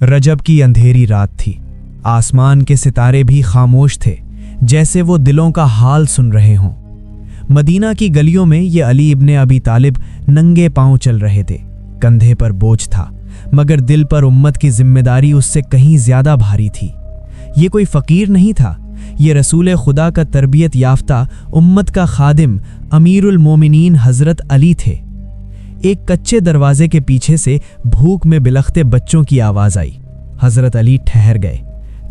रजब की अंधेरी रात थी। आसमान के सितारे भी खामोश थे, जैसे वो दिलों का हाल सुन रहे हों। मदीना की गलियों में ये अली इब्ने अबी तालिब नंगे पांव चल रहे थे। कंधे पर बोझ था, मगर दिल पर उम्मत की जिम्मेदारी उससे कहीं ज्यादा भारी थी। ये कोई फकीर नहीं था, ये रसूल खुदा का तरबियत याफ्ता उम्मत का खादिम अमीरुल मोमिनीन हजरत अली थे। एक कच्चे दरवाजे के पीछे से भूख में बिलखते बच्चों की आवाज आई। हजरत अली ठहर गए।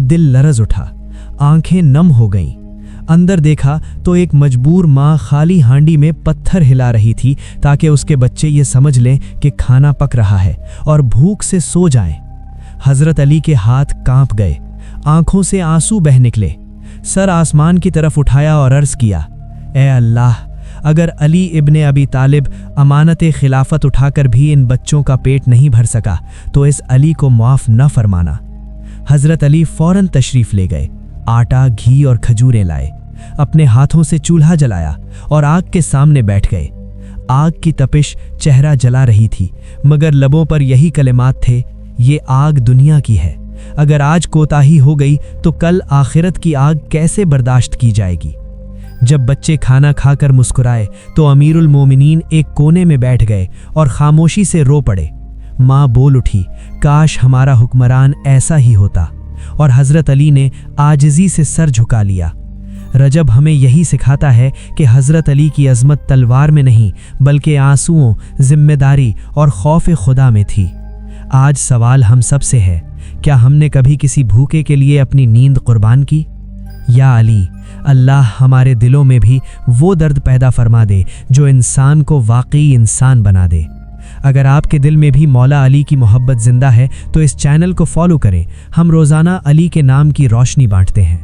दिल लरज उठा, आंखें नम हो गईं। अंदर देखा तो एक मजबूर माँ खाली हांडी में पत्थर हिला रही थी ताकि उसके बच्चे ये समझ लें कि खाना पक रहा है और भूख से सो जाएं। हजरत अली के हाथ कांप गए, आंखों से आंसू बह निकले। सर आसमान की तरफ उठाया और अर्ज किया, ए अल्लाह, अगर अली इब्ने अबी तालिब अमानत खिलाफत उठाकर भी इन बच्चों का पेट नहीं भर सका तो इस अली को माफ़ न फरमाना। हजरत अली फौरन तशरीफ ले गए। आटा, घी और खजूरें लाए, अपने हाथों से चूल्हा जलाया और आग के सामने बैठ गए। आग की तपिश चेहरा जला रही थी, मगर लबों पर यही कलिमात थे, ये आग दुनिया की है। अगर आज कोताही हो गई तो कल आखिरत की आग कैसे बर्दाश्त की जाएगी। जब बच्चे खाना खाकर मुस्कुराए तो अमीरुल मोमिनीन एक कोने में बैठ गए और खामोशी से रो पड़े। माँ बोल उठी, काश हमारा हुक्मरान ऐसा ही होता। और हजरत अली ने आजिज़ी से सर झुका लिया। रजब हमें यही सिखाता है कि हजरत अली की अजमत तलवार में नहीं बल्कि आंसुओं, जिम्मेदारी और खौफ खुदा में थी। आज सवाल हम सब से है, क्या हमने कभी किसी भूखे के लिए अपनी नींद कुर्बान की? या अली, अल्लाह हमारे दिलों में भी वो दर्द पैदा फरमा दे जो इंसान को वाकई इंसान बना दे। अगर आपके दिल में भी मौला अली की मोहब्बत जिंदा है तो इस चैनल को फॉलो करें। हम रोज़ाना अली के नाम की रोशनी बांटते हैं।